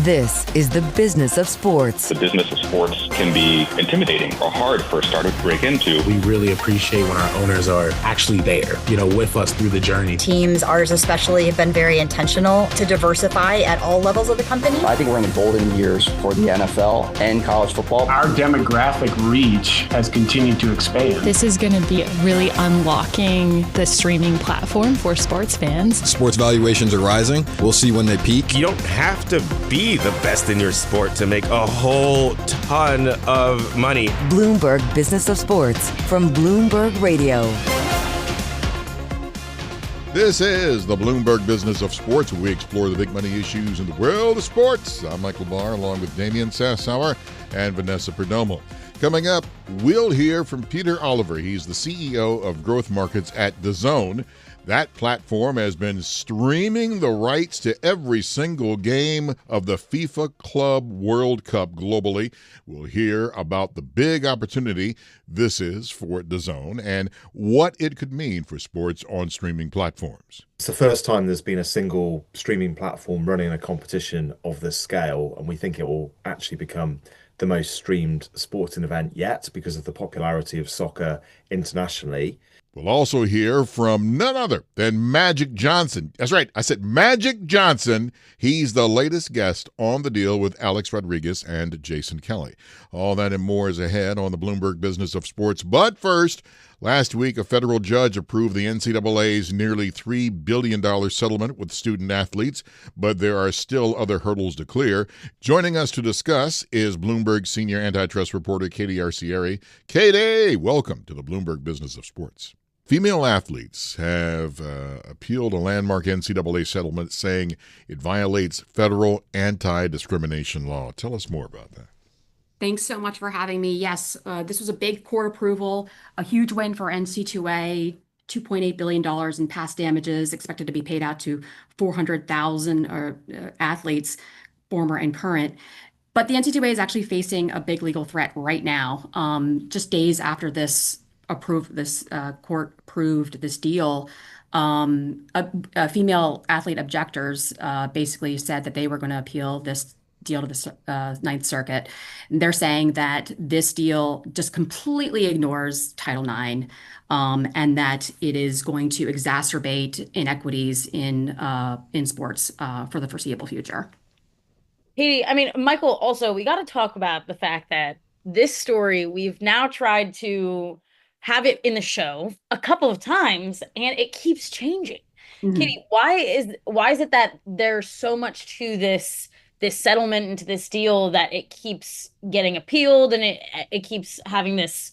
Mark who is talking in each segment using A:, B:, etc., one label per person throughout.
A: This is the business of sports.
B: The business of sports can be intimidating or hard for a startup to break into.
C: We really appreciate when our owners are actually there, with us through the journey.
D: Teams, ours especially, have been very intentional to diversify at all levels of the company.
E: I think we're in the golden years for the NFL and college football.
F: Our demographic reach has continued to expand.
G: This is going to be really unlocking the streaming platform for sports fans.
H: Sports valuations are rising. We'll see when they peak.
I: You don't have to be the best in your sport to make a whole ton of money.
A: Bloomberg Business of Sports from Bloomberg Radio.
J: This is the Bloomberg Business of Sports, where we explore the big money issues in the world of sports. I'm Michael Barr, along with Damian, Sassower, and Vanessa Perdomo. Coming up, we'll hear from Peter Oliver. He's the CEO of Growth Markets at DAZN. That platform has been streaming the rights to every single game of the FIFA Club World Cup globally. We'll hear about the big opportunity this is for DAZN and what it could mean for sports on streaming platforms.
K: It's the first time there's been a single streaming platform running a competition of this scale, and we think it will actually become the most streamed sporting event yet because of the popularity of soccer internationally.
J: We'll also hear from none other than Magic Johnson. That's right, I said Magic Johnson. He's the latest guest on the deal with Alex Rodriguez and Jason Kelly. All that and more is ahead on the Bloomberg Business of Sports. But first, last week, a federal judge approved the NCAA's nearly $3 billion settlement with student athletes, but there are still other hurdles to clear. Joining us to discuss is Bloomberg senior antitrust reporter Katie Arcieri. Katie, welcome to the Bloomberg Business of Sports. Female athletes have appealed a landmark NCAA settlement saying it violates federal anti-discrimination law. Tell us more about that.
L: Thanks so much for having me. Yes, this was a big court approval, a huge win for NCAA, $2.8 billion in past damages expected to be paid out to 400,000 athletes, former and current. But the NCAA is actually facing a big legal threat right now, just days after court approved this deal. A female athlete objectors basically said that they were going to appeal this deal to the Ninth Circuit. And they're saying that this deal just completely ignores Title IX, and that it is going to exacerbate inequities in sports for the foreseeable future.
M: Katie, Michael, also, we got to talk about the fact that this story, we've now tried to have it in the show a couple of times, and it keeps changing. Mm-hmm. Katie, why is it that there's so much to this settlement and to this deal that it keeps getting appealed and it keeps having this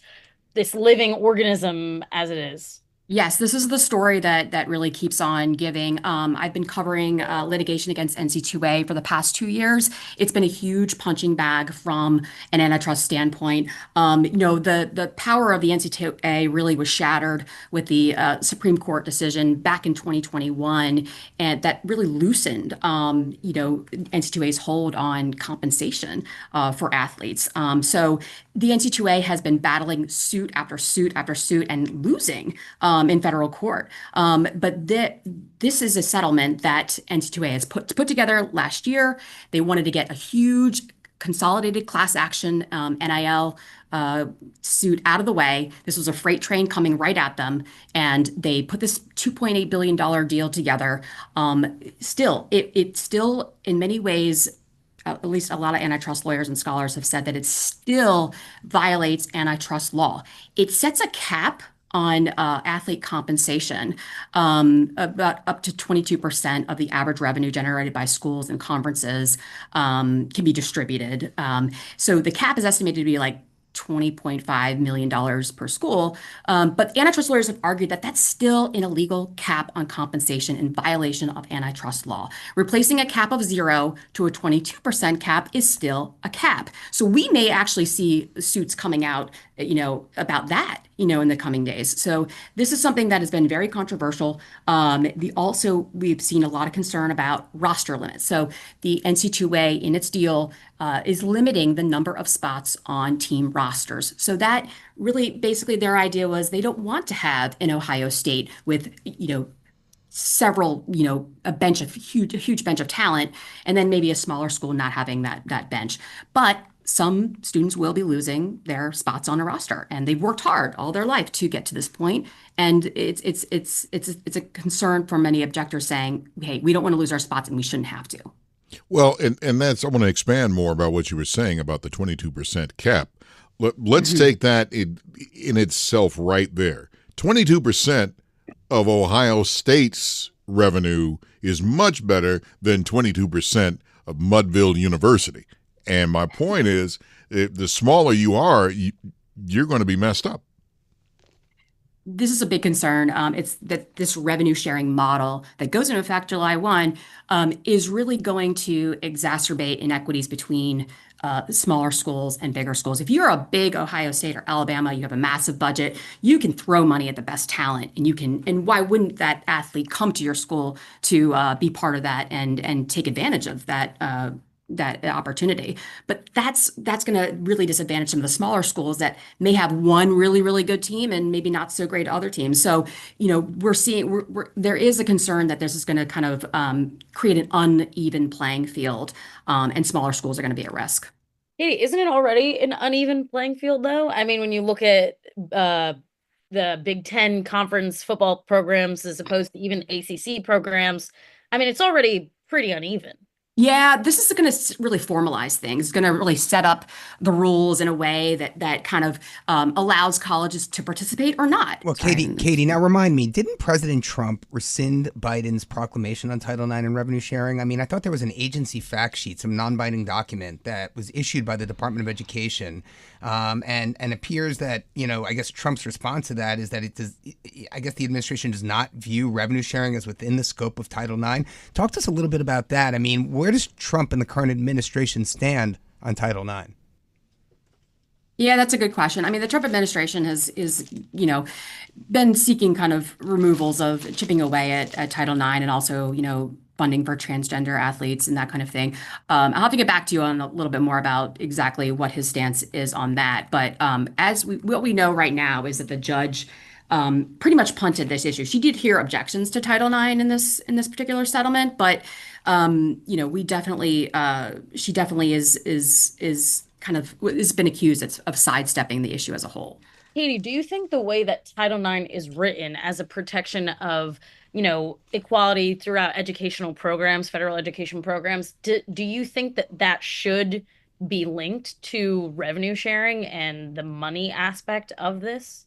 M: living organism as it is?
L: Yes, this is the story that really keeps on giving. I've been covering litigation against NCAA for the past 2 years. It's been a huge punching bag from an antitrust standpoint. The power of the NCAA really was shattered with the Supreme Court decision back in 2021, and that really loosened, NCAA's hold on compensation for athletes. So the NCAA has been battling suit after suit after suit and losing in federal court. But this is a settlement that NCAA has put together last year. They wanted to get a huge consolidated class action NIL suit out of the way. This was a freight train coming right at them, and they put this $2.8 billion deal together. It still, in many ways, at least a lot of antitrust lawyers and scholars have said that it still violates antitrust law. It sets a cap on athlete compensation, about up to 22% of the average revenue generated by schools and conferences can be distributed. So the cap is estimated to be like $20.5 million per school. But antitrust lawyers have argued that that's still an illegal cap on compensation in violation of antitrust law. Replacing a cap of 0 to a 22% cap is still a cap. So we may actually see suits coming out, about that, in the coming days. So this is something that has been very controversial. We've seen a lot of concern about roster limits. So the NCAA in its deal is limiting the number of spots on team rosters. So that really, basically their idea was they don't want to have an Ohio State with, several, a huge bench of talent, and then maybe a smaller school not having that bench. But some students will be losing their spots on a roster, and they've worked hard all their life to get to this point. And it's a concern for many objectors saying, hey, we don't want to lose our spots, and we shouldn't have to.
J: Well, and that's, I want to expand more about what you were saying about the 22% cap. Let's take that in itself right there. 22% of Ohio State's revenue is much better than 22% of Mudville University. And my point is, the smaller you are, you're going to be messed up.
L: This is a big concern. It's that this revenue sharing model that goes into effect July 1 is really going to exacerbate inequities between smaller schools and bigger schools. If you're a big Ohio State or Alabama, you have a massive budget, you can throw money at the best talent, and why wouldn't that athlete come to your school to be part of that and take advantage of that opportunity? But that's going to really disadvantage some of the smaller schools that may have one really, really good team and maybe not so great other teams. So, we're seeing there is a concern that this is going to kind of create an uneven playing field, and smaller schools are going to be at risk.
M: Katie, isn't it already an uneven playing field, though? I mean, when you look at the Big Ten conference football programs as opposed to even ACC programs, I mean, it's already pretty uneven.
L: Yeah, this is going to really formalize things. It's going to really set up the rules in a way that kind of allows colleges to participate or not.
N: Well, Katie, now remind me, didn't President Trump rescind Biden's proclamation on Title IX and revenue sharing? I mean, I thought there was an agency fact sheet, some non-binding document that was issued by the Department of Education, and appears that, I guess Trump's response to that is that I guess the administration does not view revenue sharing as within the scope of Title IX. Talk to us a little bit about that. I mean, where does Trump and the current administration stand on Title IX?
L: Yeah, that's a good question. I mean, the Trump administration is been seeking kind of removals of chipping away at Title IX and also, funding for transgender athletes and that kind of thing. I'll have to get back to you on a little bit more about exactly what his stance is on that. But what we know right now is that the judge pretty much punted this issue. She did hear objections to Title IX in this particular settlement, but we definitely she definitely is kind of has been accused of sidestepping the issue as a whole.
M: Katie, do you think the way that Title IX is written as a protection of equality throughout educational programs, federal education programs, do you think that should be linked to revenue sharing and the money aspect of this?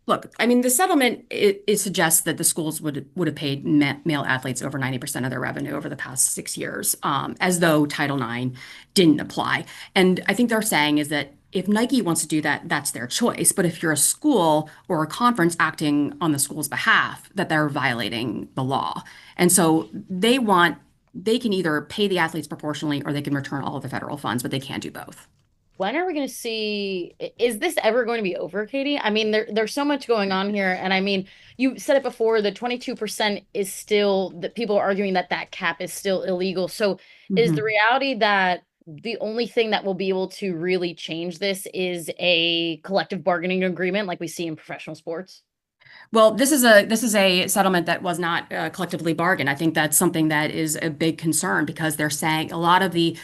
L: Look, I mean, the settlement, it suggests that the schools would have paid male athletes over 90% of their revenue over the past 6 years, as though Title IX didn't apply. And I think they're saying is that if Nike wants to do that, that's their choice. But if you're a school or a conference acting on the school's behalf, that they're violating the law. And so they can either pay the athletes proportionally or they can return all of the federal funds, but they can't do both.
M: When are we going to see, is this ever going to be over, Katie? I mean, there's so much going on here. And I mean, you said it before, the 22% is still, that people are arguing that cap is still illegal. So is the reality that the only thing that will be able to really change this is a collective bargaining agreement like we see in professional sports?
L: Well, this is a settlement that was not collectively bargained. I think that's something that is a big concern because they're saying a lot of the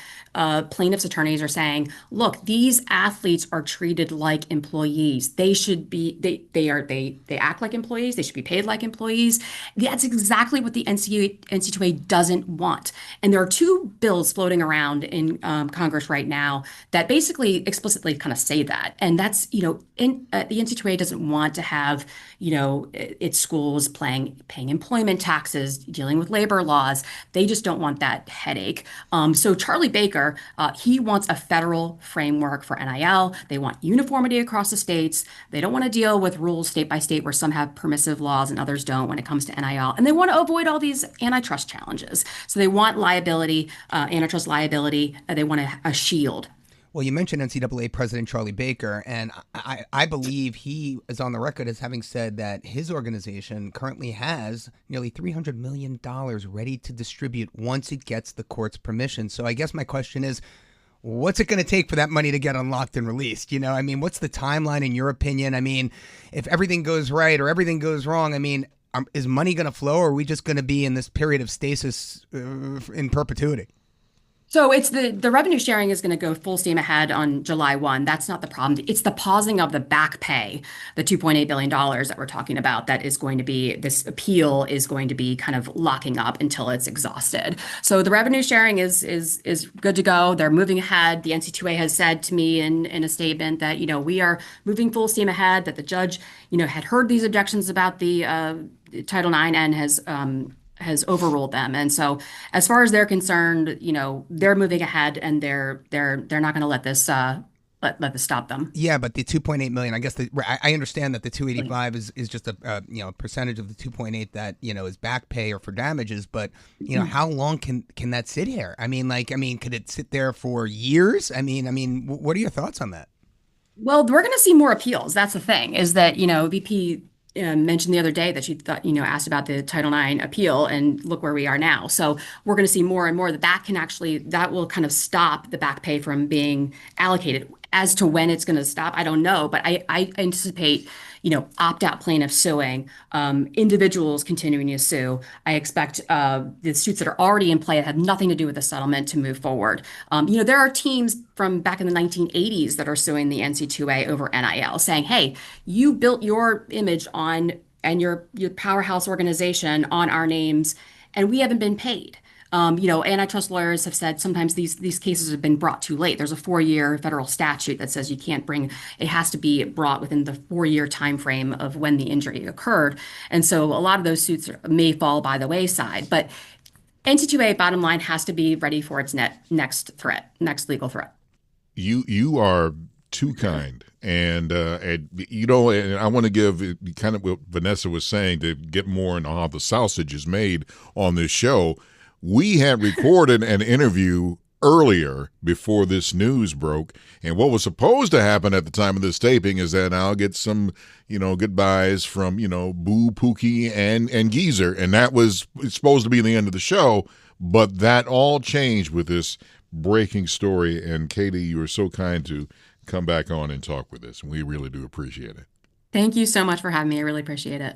L: plaintiffs' attorneys are saying, look, these athletes are treated like employees. They should be they act like employees. They should be paid like employees. That's exactly what the NCAA doesn't want. And there are two bills floating around in Congress right now that basically explicitly kind of say that. And that's the NCAA doesn't want to have its schools paying employment taxes, dealing with labor laws. They just don't want that headache. So Charlie Baker, he wants a federal framework for NIL. They want uniformity across the states. They don't want to deal with rules state by state where some have permissive laws and others don't when it comes to NIL. And they want to avoid all these antitrust challenges. So they want liability, antitrust liability. They want a shield.
N: Well, you mentioned NCAA President Charlie Baker, and I believe he is on the record as having said that his organization currently has nearly $300 million ready to distribute once it gets the court's permission. So I guess my question is, what's it going to take for that money to get unlocked and released? What's the timeline in your opinion? I mean, if everything goes right or everything goes wrong, I mean, is money going to flow, or are we just going to be in this period of stasis in perpetuity?
L: So it's the revenue sharing is going to go full steam ahead on July 1. That's not the problem. It's the pausing of the back pay, the $2.8 billion that we're talking about, that is going to be, this appeal is going to be kind of locking up until it's exhausted. So the revenue sharing is good to go. They're moving ahead. The NCAA has said to me in a statement that, we are moving full steam ahead, that the judge, had heard these objections about the Title IX and has overruled them. And so as far as they're concerned, they're moving ahead, and they're not going to let this let this stop them.
N: Yeah, but the 2.8 million, I guess I understand that the 285 is just a percentage of the 2.8 that, is back pay or for damages, but how long can that sit here? Could it sit there for years? What are your thoughts on that?
L: Well, we're going to see more appeals. That's the thing, is that, VP mentioned the other day that she thought, asked about the Title IX appeal, and look where we are now. So we're going to see more and more that will kind of stop the back pay from being allocated. As to when it's going to stop, I don't know, but I anticipate, opt-out plaintiffs suing, individuals continuing to sue. I expect the suits that are already in play that have nothing to do with the settlement to move forward. There are teams from back in the 1980s that are suing the NCAA over NIL, saying, hey, you built your image on, and your powerhouse organization on our names, and we haven't been paid. Antitrust lawyers have said sometimes these cases have been brought too late. There's a 4-year federal statute that says it has to be brought within the 4-year time frame of when the injury occurred. And so a lot of those suits may fall by the wayside. But NCAA, bottom line, has to be ready for its next legal threat.
J: You are too kind. And I want to give kind of what Vanessa was saying to get more into how the sausage is made on this show. We had recorded an interview earlier before this news broke, and what was supposed to happen at the time of this taping is that I'll get some, goodbyes from, Boo, Pookie, and Geezer, and that was supposed to be the end of the show, but that all changed with this breaking story, and Katie, you were so kind to come back on and talk with us, and we really do appreciate it.
L: Thank you so much for having me. I really appreciate it.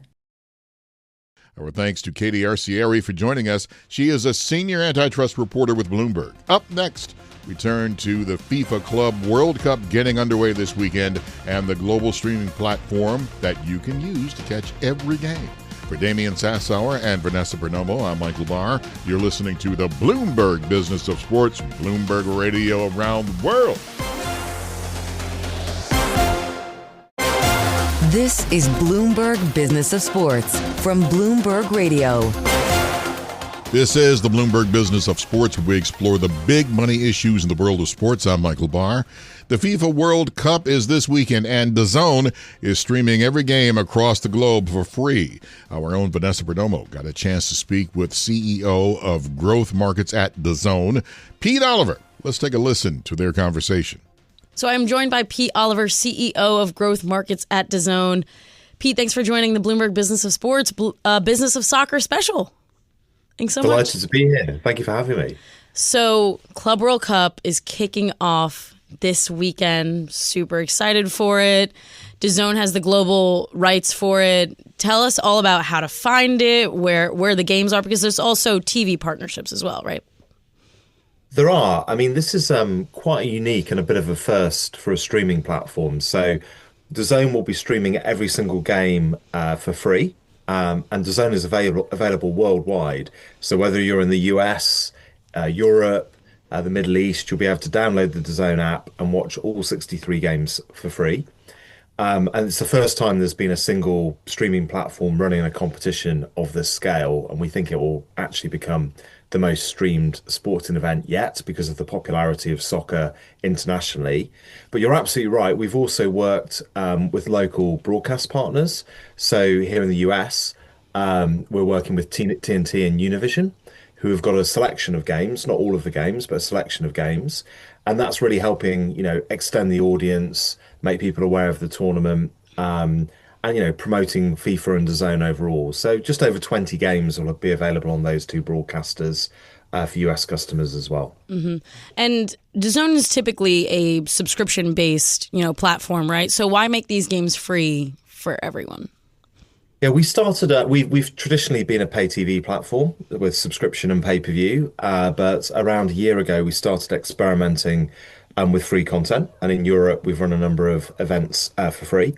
J: Our thanks to Katie Arcieri for joining us. She is a senior antitrust reporter with Bloomberg. Up next, we turn to the FIFA Club World Cup getting underway this weekend and the global streaming platform that you can use to catch every game. For Damian Sassower and Vanessa Perdomo, I'm Michael Barr. You're listening to the Bloomberg Business of Sports, Bloomberg Radio around the world.
A: This is Bloomberg Business of Sports from Bloomberg Radio.
J: This is the Bloomberg Business of Sports, where we explore the big money issues in the world of sports. I'm Michael Barr. The FIFA World Cup is this weekend, and DAZN is streaming every game across the globe for free. Our own Vanessa Perdomo got a chance to speak with CEO of Growth Markets at DAZN, Pete Oliver. Let's take a listen to their conversation.
O: So I'm joined by Pete Oliver, CEO of Growth Markets at DAZN. Pete, thanks for joining the Bloomberg Business of Sports, Business of Soccer special. Thanks so much.
K: Delighted to be here. Thank you for having me.
O: So Club World Cup is kicking off this weekend. Super excited for it. DAZN has the global rights for it. Tell us all about how to find it, where the games are, because there's also TV partnerships as well, right?
K: There are. This is quite unique and a bit of a first for a streaming platform. So DAZN will be streaming every single game for free, and DAZN is available worldwide. So whether you're in the US, Europe, the Middle East, you'll be able to download the DAZN app and watch all 63 games for free. And it's the first time there's been a single streaming platform running a competition of this scale, and we think it will actually become the most streamed sporting event yet because of the popularity of soccer internationally. But you're absolutely right. We've also worked with local broadcast partners. So here in the US, we're working with TNT and Univision, who have got a selection of games, not all of the games, but a selection of games. And that's really helping, extend the audience, make people aware of the tournament, and promoting FIFA and DAZN overall. So just over 20 games will be available on those two broadcasters for US customers as well.
O: Mm-hmm. And DAZN is typically a subscription-based, platform, right? So why make these games free for everyone?
K: Yeah, we started. We've traditionally been a pay TV platform with subscription and pay-per-view, but around a year ago we started experimenting with free content, and in Europe we've run a number of events for free,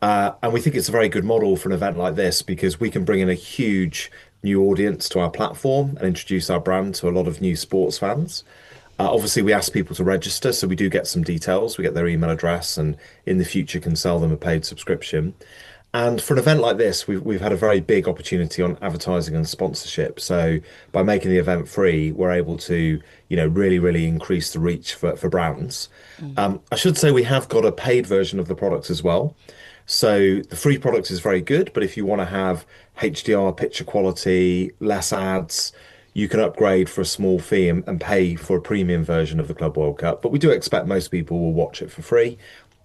K: and we think it's a very good model for an event like this because we can bring in a huge new audience to our platform and introduce our brand to a lot of new sports fans. Obviously, we ask people to register, so we do get some details. We get their email address, and in the future can sell them a paid subscription. And for an event like this, we've had a very big opportunity on advertising and sponsorship. So by making the event free, we're able to, really increase the reach for brands. I should say we have got a paid version of the product as well. So the free product is very good, but if you want to have HDR picture quality, less ads, you can upgrade for a small fee and pay for a premium version of the Club World Cup. But we do expect most people will watch it for free.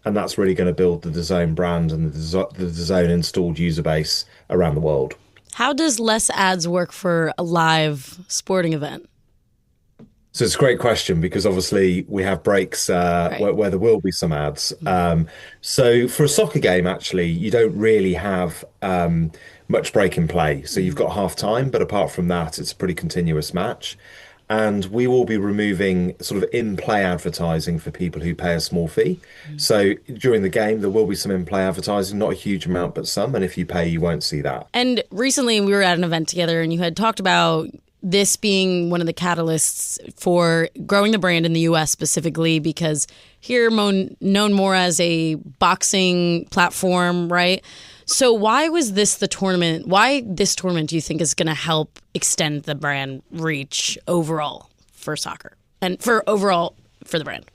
K: And that's really going to build the DAZN brand and the DAZN installed user base around the world.
O: How does less ads work for a live sporting event?
K: So it's a great question because obviously we have breaks where there will be some ads. So for a soccer game, actually, you don't really have much break in play. So you've got half time, but apart from that, it's a pretty continuous match. And we will be removing sort of in-play advertising for people who pay a small fee. So during the game, there will be some in-play advertising, not a huge amount, but some. And if you pay, you won't see that.
O: And recently we were at an event together and you had talked about this being one of the catalysts for growing the brand in the U.S. specifically because here known more as a boxing platform, right? So why was this the tournament? Why this tournament do you think is going to help extend the brand reach overall for soccer and for the brand?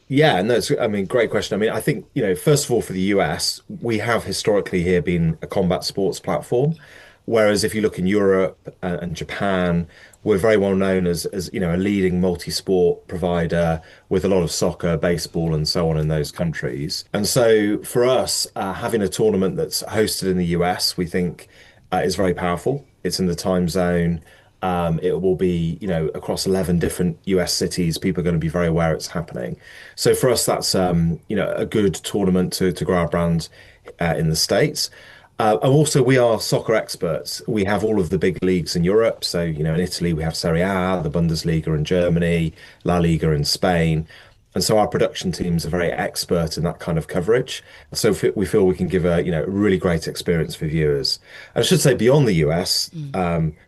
K: Yeah, no, great question. I think, first of all, for the US, we have historically here been a combat sports platform. Whereas if you look in Europe and Japan, we're very well known as a leading multi-sport provider with a lot of soccer, baseball, and so on in those countries. And so for us, having a tournament that's hosted in the US, we think is very powerful. It's in the time zone. It will be, across 11 different US cities. People are going to be very aware it's happening. So for us, that's, a good tournament to grow our brand in the States. And also, we are soccer experts. We have all of the big leagues in Europe. So, in Italy, we have Serie A, the Bundesliga in Germany, La Liga in Spain. And so our production teams are very expert in that kind of coverage. So we feel we can give a really great experience for viewers. And I should say beyond the US,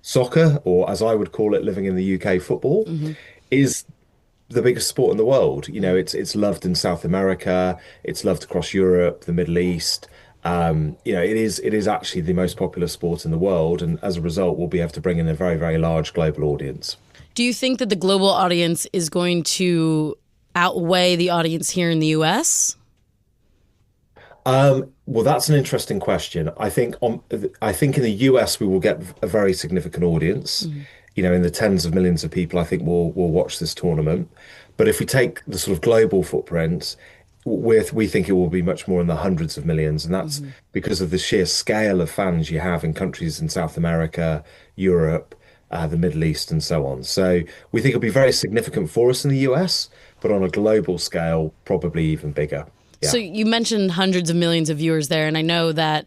K: soccer, or as I would call it, living in the UK, football, is the biggest sport in the world. It's loved in South America. It's loved across Europe, the Middle East. It is actually the most popular sport in the world, and as a result, we'll be able to bring in a very, very large global audience.
O: Do you think that the global audience is going to outweigh the audience here in the US?
K: Well, that's an interesting question. I think in the US we will get a very significant audience. In the tens of millions of people, I think will watch this tournament. But if we take the sort of global footprint, we think it will be much more in the hundreds of millions, and that's because of the sheer scale of fans you have in countries in South America, Europe, the Middle East, and so on. So we think it'll be very significant for us in the US, but on a global scale, probably even bigger. Yeah. So
O: you mentioned hundreds of millions of viewers there, and I know that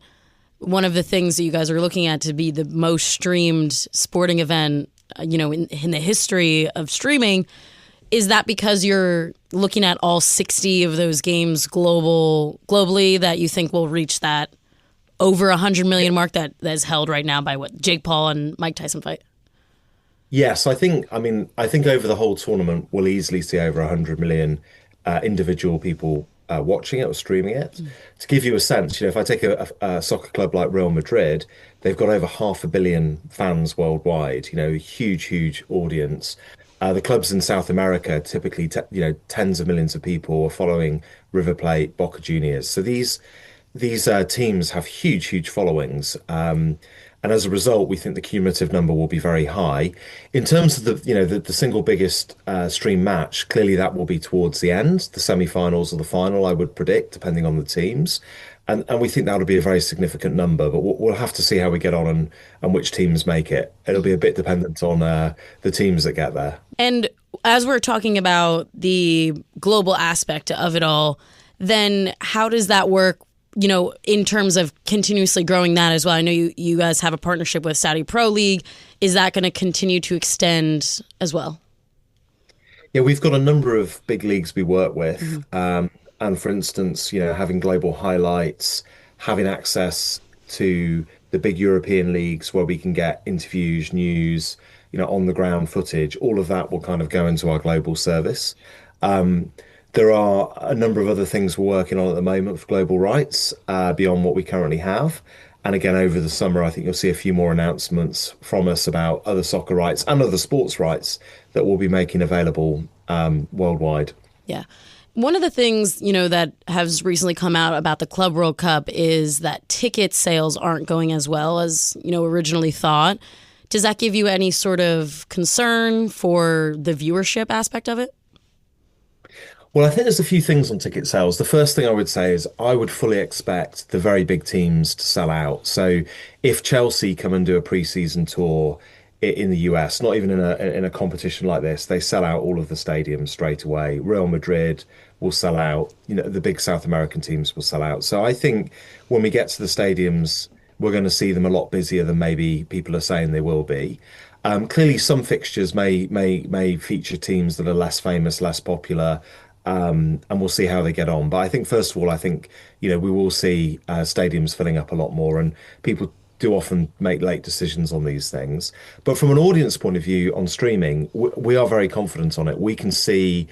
O: one of the things that you guys are looking at to be the most streamed sporting event, in the history of streaming. Is that because you're looking at all 60 of those games globally that you think will reach that over 100 million mark that is held right now by what Jake Paul and Mike Tyson fight?
K: Yes, I think over the whole tournament we'll easily see over 100 million individual people watching it or streaming it. To give you a sense, if I take a soccer club like Real Madrid, they've got over 500 million fans worldwide. A huge audience. The clubs in South America, typically, tens of millions of people are following River Plate, Boca Juniors. So these teams have huge followings. And as a result, we think the cumulative number will be very high. In terms of the single biggest stream match, clearly that will be towards the end, the semi-finals or the final, I would predict, depending on the teams. And we think that'll be a very significant number, but we'll have to see how we get on and which teams make it. It'll be a bit dependent on the teams that get there.
O: And as we're talking about the global aspect of it all, then how does that work in terms of continuously growing that as well? I know you guys have a partnership with Saudi Pro League. Is that going to continue to extend as well?
K: Yeah, we've got a number of big leagues we work with. And for instance, having global highlights, having access to the big European leagues where we can get interviews, news, on the ground footage, all of that will kind of go into our global service. There are a number of other things we're working on at the moment for global rights beyond what we currently have. And again, over the summer, I think you'll see a few more announcements from us about other soccer rights and other sports rights that we'll be making available worldwide.
O: Yeah. One of the things, that has recently come out about the Club World Cup is that ticket sales aren't going as well as, originally thought. Does that give you any sort of concern for the viewership aspect of it?
K: Well, I think there's a few things on ticket sales. The first thing I would say is I would fully expect the very big teams to sell out. So if Chelsea come and do a pre-season tour in the US, not even in a competition like this, they sell out all of the stadiums straight away. Real Madrid will sell out. The big South American teams will sell out. So I think when we get to the stadiums, we're going to see them a lot busier than maybe people are saying they will be. Clearly, some fixtures may feature teams that are less famous, less popular. And we'll see how they get on. But I think, first of all, we will see stadiums filling up a lot more, and people do often make late decisions on these things. But from an audience point of view on streaming, we are very confident on it. We can see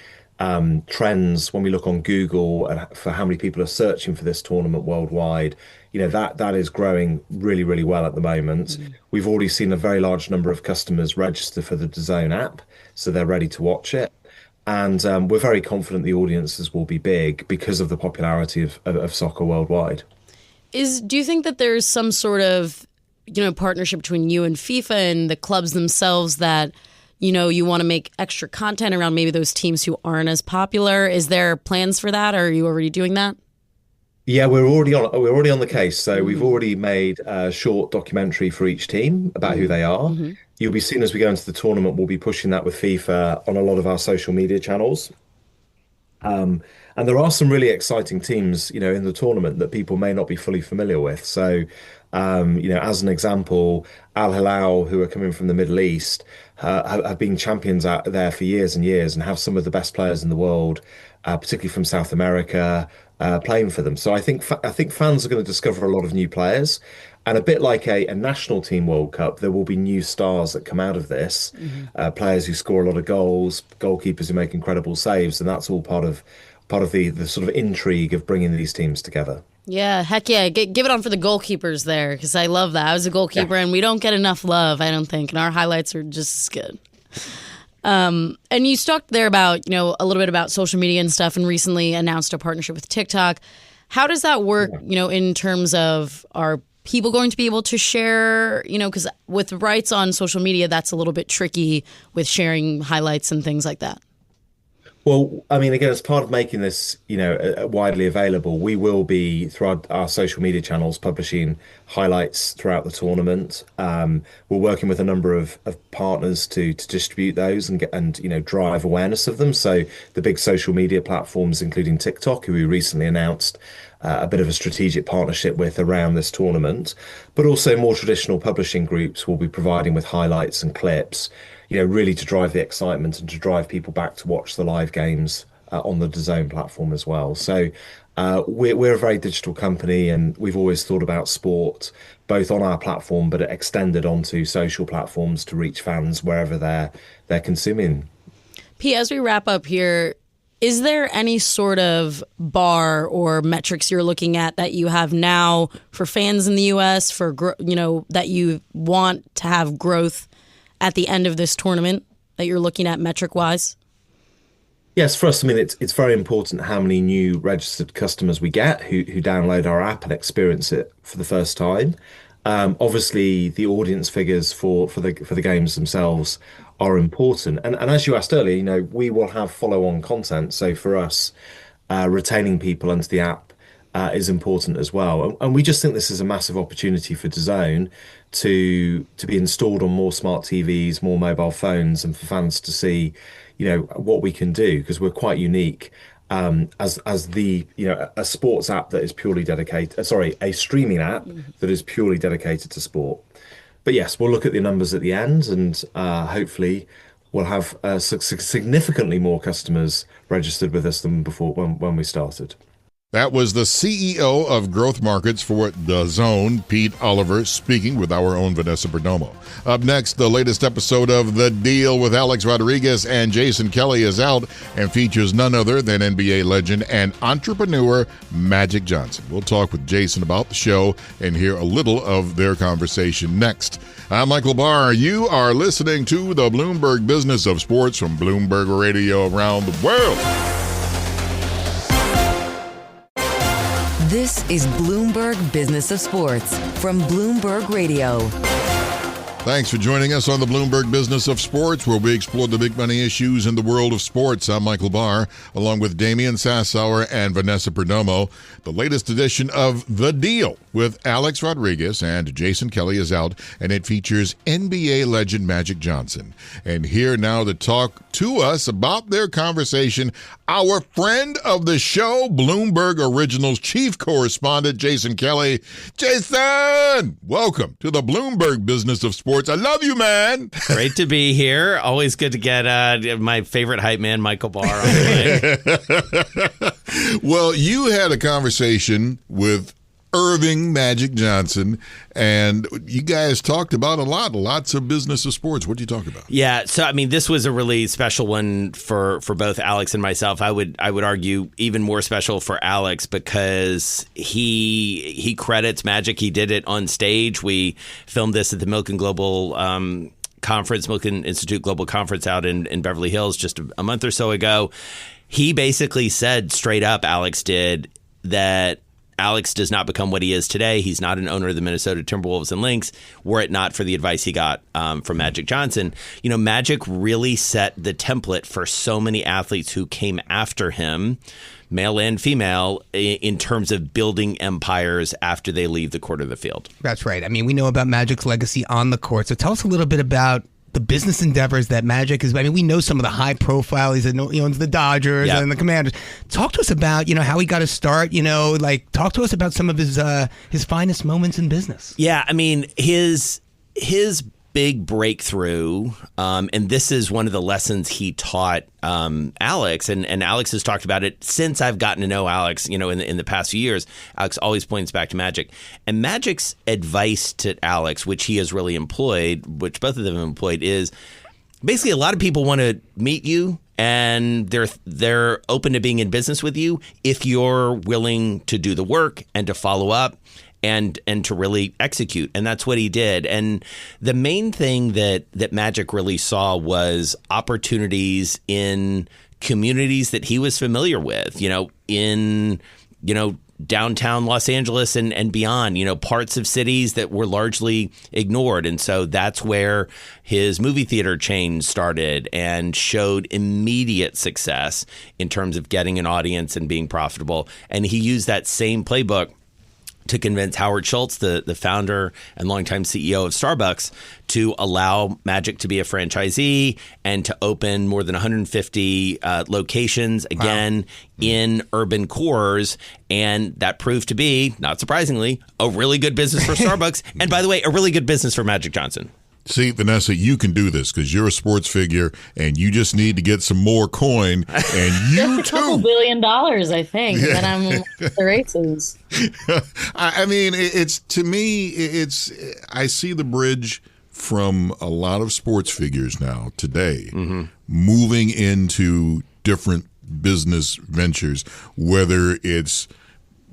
K: trends when we look on Google and for how many people are searching for this tournament worldwide. That is growing really, really well at the moment. We've already seen a very large number of customers register for the DAZN app, so they're ready to watch it. And we're very confident the audiences will be big because of the popularity of soccer worldwide.
O: Do you think that there's some sort of, partnership between you and FIFA and the clubs themselves that, you want to make extra content around maybe those teams who aren't as popular? Is there plans for that, or are you already doing that?
K: Yeah, we're already on the case. So we've already made a short documentary for each team about who they are. You'll be seeing as we go into the tournament, we'll be pushing that with FIFA on a lot of our social media channels. And there are some really exciting teams, in the tournament that people may not be fully familiar with. So, as an example, Al Hilal, who are coming from the Middle East, have been champions out there for years and years and have some of the best players in the world, particularly from South America, playing for them. So I think fans are going to discover a lot of new players. And a bit like a National Team World Cup, there will be new stars that come out of this, players who score a lot of goals, goalkeepers who make incredible saves, and that's all part of the sort of intrigue of bringing these teams together.
O: Yeah, heck yeah. Give it on for the goalkeepers there, because I love that. I was a goalkeeper, and we don't get enough love, I don't think, and our highlights are just as good. And you talked there about, a little bit about social media and stuff, and recently announced a partnership with TikTok. How does that work, in terms of our people going to be able to share, because with rights on social media, that's a little bit tricky with sharing highlights and things like that.
K: Well, I mean, again, as part of making this, widely available, we will be throughout our social media channels publishing highlights throughout the tournament. We're working with a number of partners to distribute those and drive awareness of them. So the big social media platforms, including TikTok, who we recently announced a bit of a strategic partnership with around this tournament, but also more traditional publishing groups will be providing with highlights and clips, really to drive the excitement and to drive people back to watch the live games on the DAZN platform as well. So we're a very digital company, and we've always thought about sport both on our platform, but extended onto social platforms to reach fans wherever they're consuming.
O: P, as we wrap up here, is there any sort of bar or metrics you're looking at that you have now for fans in the U.S. for that you want to have growth at the end of this tournament that you're looking at metric wise?
K: Yes, for us, I mean, it's very important how many new registered customers we get who download our app and experience it for the first time. Obviously, the audience figures for the games themselves are important. And as you asked earlier, we will have follow-on content. So for us, retaining people onto the app is important as well. And we just think this is a massive opportunity for DAZN to be installed on more smart TVs, more mobile phones, and for fans to see, what we can do, because we're quite unique as the a sports app that is purely dedicated, a streaming app that is purely dedicated to sport. But yes, we'll look at the numbers at the end, and hopefully we'll have significantly more customers registered with us than before when we started.
J: That was the CEO of Growth Markets for DAZN, Pete Oliver, speaking with our own Vanessa Perdomo. Up next, the latest episode of The Deal with Alex Rodriguez and Jason Kelly is out and features none other than NBA legend and entrepreneur Magic Johnson. We'll talk with Jason about the show and hear a little of their conversation next. I'm Michael Barr. You are listening to the Bloomberg Business of Sports from Bloomberg Radio around the world.
A: This is Bloomberg Business of Sports from Bloomberg Radio.
J: Thanks for joining us on the Bloomberg Business of Sports, where we explore the big money issues in the world of sports. I'm Michael Barr, along with Damian, Sassower, and Vanessa Perdomo. The latest edition of The Deal with Alex Rodriguez and Jason Kelly is out, and it features NBA legend Magic Johnson. And here now to talk to us about their conversation, our friend of the show, Bloomberg Originals chief correspondent, Jason Kelly. Jason, welcome to the Bloomberg Business of Sports. I love you, man.
P: Great to be here. Always good to get my favorite hype man, Michael Barr, on the way.
J: Well, you had a conversation with Irving Magic Johnson, and you guys talked about lots of business of sports. What did you talk about?
P: Yeah, so I mean, this was a really special one for both Alex and myself. I would argue even more special for Alex because he credits Magic. He did it on stage. We filmed this at the Milken Global Conference, Milken Institute Global Conference out in Beverly Hills just a month or so ago. He basically said straight up, Alex did, that Alex does not become what he is today. He's not an owner of the Minnesota Timberwolves and Lynx, were it not for the advice he got from Magic Johnson. You know, Magic really set the template for so many athletes who came after him, male and female, in terms of building empires after they leave the court of the field.
N: That's right. I mean, we know about Magic's legacy on the court. So tell us a little bit about the business endeavors that Magic is. I mean, we know some of the high profile. He owns the Dodgers and the Commanders. Talk to us about, how he got his start. Talk to us about some of his finest moments in business.
P: Yeah, I mean, his big breakthrough, and this is one of the lessons he taught Alex, and Alex has talked about it since I've gotten to know Alex, in the past few years. Alex always points back to Magic. And Magic's advice to Alex, which he has really employed, which both of them have employed, is basically a lot of people want to meet you and they're open to being in business with you if you're willing to do the work and to follow up and to really execute. And that's what he did. And the main thing that Magic really saw was opportunities in communities that he was familiar with, in downtown Los Angeles and beyond, parts of cities that were largely ignored. And so that's where his movie theater chain started and showed immediate success in terms of getting an audience and being profitable. And he used that same playbook to convince Howard Schultz, the founder and longtime CEO of Starbucks, to allow Magic to be a franchisee and to open more than 150 locations, again, in urban cores. And that proved to be, not surprisingly, a really good business for Starbucks. And by the way, a really good business for Magic Johnson.
J: See, Vanessa, you can do this because you're a sports figure and you just need to get some more coin. And you
M: just a couple $1 billion, I think, that I'm the races.
J: I mean, I see the bridge from a lot of sports figures now today moving into different business ventures, whether it's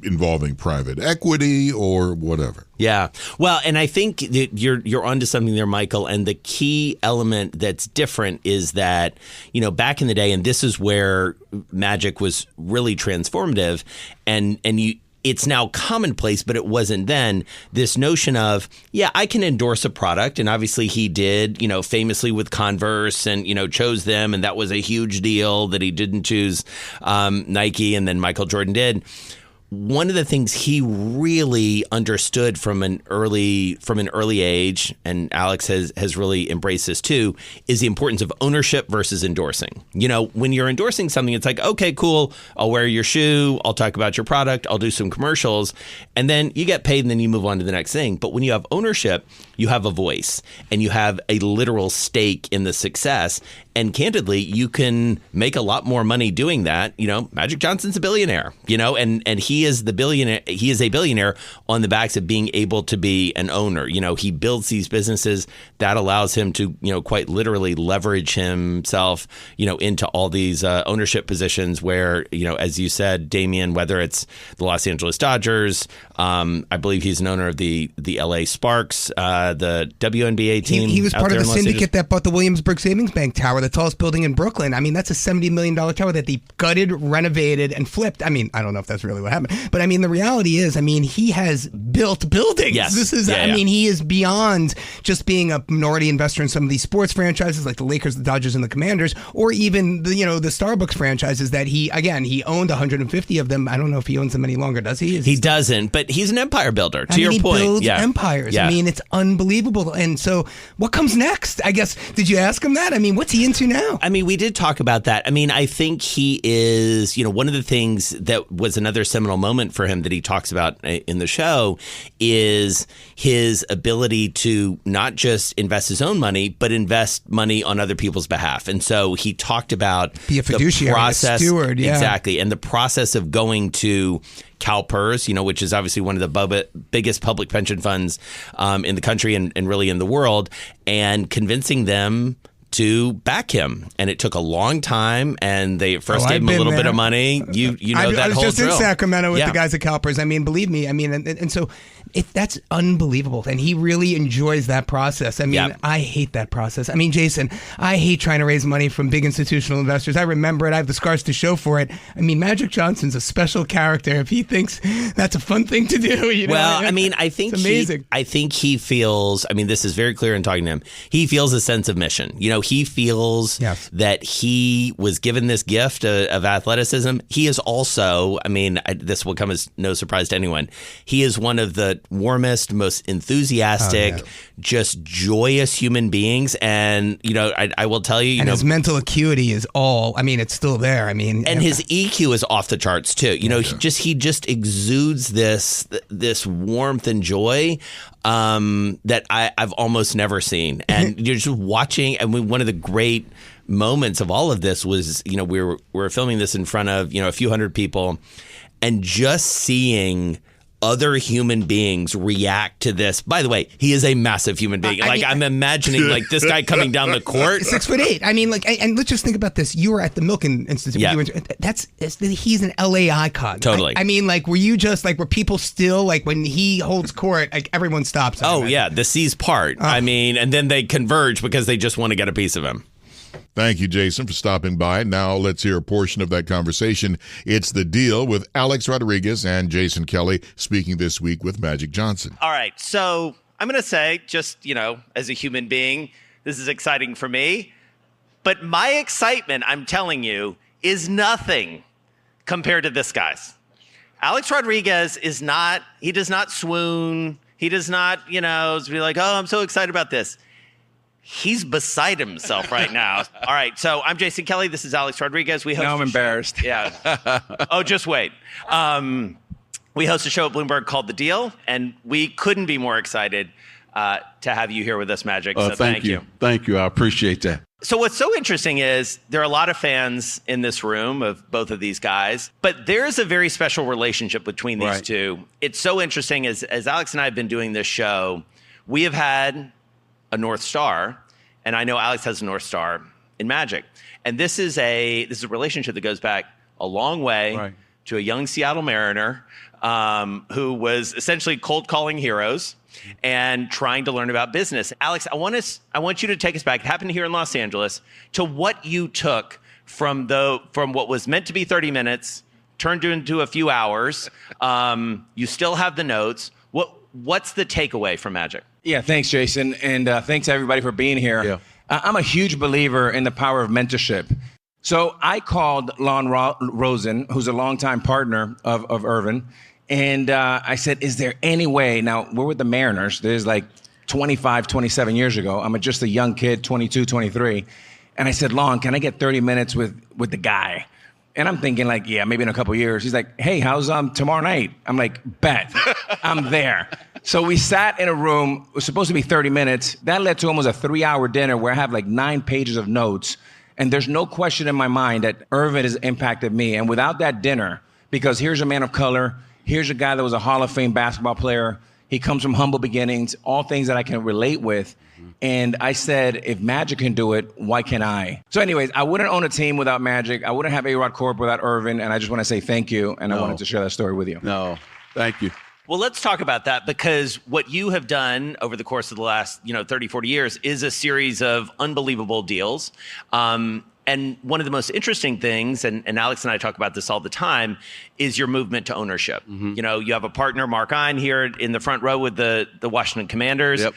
J: involving private equity or whatever.
P: Yeah. Well, and I think that you're onto something there, Michael. And the key element that's different is that, back in the day, and this is where Magic was really transformative, and it's now commonplace, but it wasn't then, this notion of, I can endorse a product. And obviously he did, famously with Converse and, chose them. And that was a huge deal that he didn't choose Nike, and then Michael Jordan did. one of the things he really understood from an early age, and Alex has really embraced this too, is the importance of ownership versus endorsing. You know, when you're endorsing something, it's like, okay, cool, I'll wear your shoe, I'll talk about your product, I'll do some commercials, and then you get paid and then you move on to the next thing. But when you have ownership, you have a voice and you have a literal stake in the success. And candidly, you can make a lot more money doing that. You know, Magic Johnson's a billionaire, you know, and he is the billionaire. He is a billionaire on the backs of being able to be an owner. You know, he builds these businesses that allows him to, you know, quite literally leverage himself, you know, into all these ownership positions where, you know, as you said, Damian, whether it's the Los Angeles Dodgers, I believe he's an owner of the LA Sparks, the WNBA team.
N: He was part of the syndicate that bought the Williamsburg Savings Bank Tower, the tallest building in Brooklyn. I mean, that's a $70 million tower that they gutted, renovated, and flipped. I mean, I don't know if that's really what happened, but I mean, the reality is, I mean, he has built buildings.
P: Yes.
N: This is, I mean, he is beyond just being a minority investor in some of these sports franchises like the Lakers, the Dodgers, and the Commanders, or even the, you know, the Starbucks franchises that he owned 150 of them. I don't know if he owns them any longer, does he?
P: He doesn't, but he's an empire builder. To your point,
N: he builds empires. I mean, it's unbelievable. And so, what comes next? I guess, did you ask him that? I mean, what's he into now?
P: I mean, we did talk about that. I mean, I think he is, you know, one of the things that was another seminal moment for him that he talks about in the show is his ability to not just invest his own money, but invest money on other people's behalf. And so he talked about
N: be a fiduciary, a steward,
P: exactly, and the process of going to CalPERS, you know, which is obviously one of the biggest public pension funds in the country and really in the world, and convincing them to back him. And it took a long time, and they first gave him a little bit of money. You know that
N: I was
P: whole
N: just
P: drill.
N: in Sacramento with the guys at CalPERS. I mean, believe me. I mean, and so that's unbelievable. And he really enjoys that process. I mean, I hate that process. I mean, Jason, I hate trying to raise money from big institutional investors. I remember it. I have the scars to show for it. I mean, Magic Johnson's a special character. If he thinks that's a fun thing to do, you know.
P: Well, I mean, I think
N: it's amazing.
P: I think he feels, I mean, this is very clear in talking to him. He feels a sense of mission. You know, he feels that he was given this gift of athleticism. He is also, I mean, this will come as no surprise to anyone. He is one of the warmest, most enthusiastic, just joyous human beings. And, you know, I will tell you,
N: and his mental acuity is it's still there. I mean,
P: and his EQ is off the charts too. You know, he just exudes this warmth and joy that I've almost never seen. And you're just watching, and one of the great moments of all of this was, you know, we were filming this in front of, you know, a few hundred people, and just seeing other human beings react to this. By the way, he is a massive human being. I'm imagining like this guy coming down the court.
N: 6'8". I mean, like, and let's just think about this. You were at the Milken Institute.
P: Yeah.
N: He's an LA icon.
P: Totally.
N: I mean, like, were people still, like, when he holds court, like, everyone stops?
P: The seas part. I mean, and then they converge because they just want to get a piece of him.
J: Thank you, Jason, for stopping by. Now let's hear a portion of that conversation. It's The Deal with Alex Rodriguez and Jason Kelly, speaking this week with Magic Johnson.
Q: All right, so I'm going to say, just, you know, as a human being, this is exciting for me. But my excitement, I'm telling you, is nothing compared to this guy's. Alex Rodriguez does not swoon. He does not, you know, be like, oh, I'm so excited about this. He's beside himself right now. All right, so I'm Jason Kelly. This is Alex Rodriguez.
R: Now I'm embarrassed.
Q: Yeah. Oh, just wait. We host a show at Bloomberg called The Deal, and we couldn't be more excited to have you here with us, Magic. So thank you.
R: Thank you. I appreciate that.
Q: So what's so interesting is there are a lot of fans in this room of both of these guys, but there's a very special relationship between these two. It's so interesting. As Alex and I have been doing this show, we have had a North Star, and I know Alex has a North Star in Magic. And this is a relationship that goes back a long way to a young Seattle Mariner who was essentially cold calling heroes and trying to learn about business. Alex, I want you to take us back. It happened here in Los Angeles to what you took from what was meant to be 30 minutes, turned into a few hours. You still have the notes. What's the takeaway from Magic?
R: Yeah, thanks, Jason. And thanks, everybody, for being here. Yeah. I'm a huge believer in the power of mentorship.
S: So I called Lon Rosen, who's a longtime partner of Irvin, and I said, is there any way, now we're with the Mariners, there's like 25, 27 years ago, I'm just a young kid, 22, 23, and I said, Lon, can I get 30 minutes with the guy? And I'm thinking like, yeah, maybe in a couple years. He's like, hey, how's tomorrow night? I'm like, bet, I'm there. So we sat in a room, it was supposed to be 30 minutes. That led to almost a 3-hour dinner where I have like 9 pages of notes. And there's no question in my mind that Irvin has impacted me. And without that dinner, because here's a man of color, here's a guy that was a Hall of Fame basketball player. He comes from humble beginnings, all things that I can relate with. And I said, if Magic can do it, why can't I? So anyways, I wouldn't own a team without Magic. I wouldn't have A-Rod Corp without Irvin. And I just want to say thank you. And I wanted to share that story with you.
R: No, thank you.
Q: Well, let's talk about that, because what you have done over the course of the last, 30, 40 years is a series of unbelievable deals. And one of the most interesting things, and Alex and I talk about this all the time, is your movement to ownership. Mm-hmm. You have a partner, Mark Ein, here in the front row with the Washington Commanders. Yep.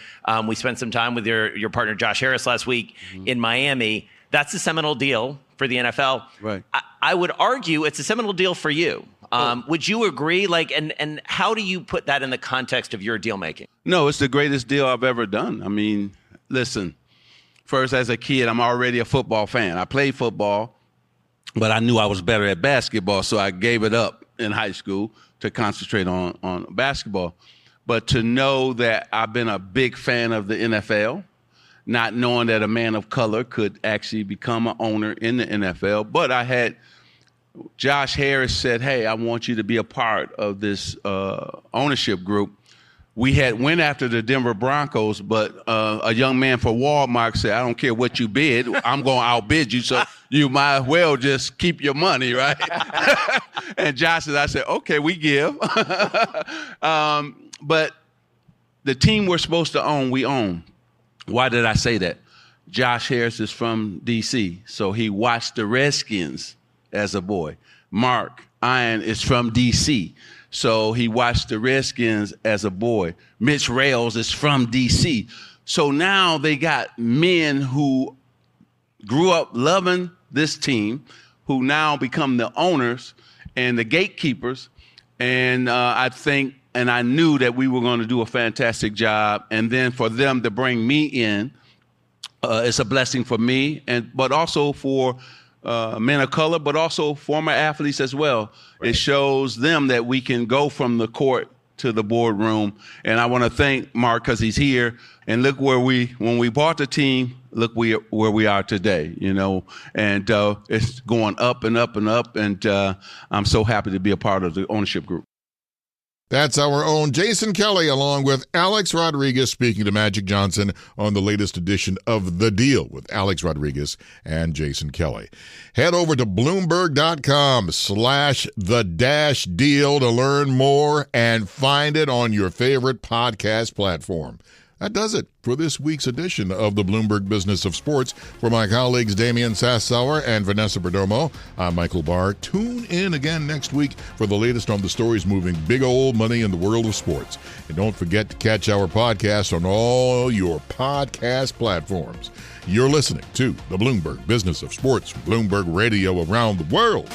Q: We spent some time with your partner, Josh Harris, last week in Miami. That's a seminal deal for the NFL.
R: Right.
Q: I would argue it's a seminal deal for you. Would you agree? And how do you put that in the context of your deal making?
R: No, it's the greatest deal I've ever done. I mean, listen. First, as a kid, I'm already a football fan. I played football, but I knew I was better at basketball, so I gave it up in high school to concentrate on basketball. But to know that I've been a big fan of the NFL, not knowing that a man of color could actually become an owner in the NFL, but I had Josh Harris said, hey, I want you to be a part of this ownership group. We had went after the Denver Broncos, but a young man for Walmart said, I don't care what you bid, I'm going to outbid you, so you might as well just keep your money, right? And Josh said, I said, okay, we give. But the team we're supposed to own, we own. Why did I say that? Josh Harris is from D.C., so he watched the Redskins as a boy. Mark Ein is from D.C., so he watched the Redskins as a boy. Mitch Rails is from D.C. So now they got men who grew up loving this team, who now become the owners and the gatekeepers. And I think, and I knew that we were going to do a fantastic job. And then for them to bring me in, it's a blessing for me, but also for men of color, but also former athletes as well. Right. It shows them that we can go from the court to the boardroom. And I want to thank Mark because he's here. And look when we bought the team, look where we are today, and it's going up and up and up. And I'm so happy to be a part of the ownership group.
J: That's our own Jason Kelly, along with Alex Rodriguez, speaking to Magic Johnson on the latest edition of The Deal with Alex Rodriguez and Jason Kelly. Head over to Bloomberg.com/the-deal to learn more and find it on your favorite podcast platform. That does it for this week's edition of the Bloomberg Business of Sports. For my colleagues Damian Sassower and Vanessa Perdomo, I'm Michael Barr. Tune in again next week for the latest on the stories moving big old money in the world of sports. And don't forget to catch our podcast on all your podcast platforms. You're listening to the Bloomberg Business of Sports, Bloomberg Radio around the world.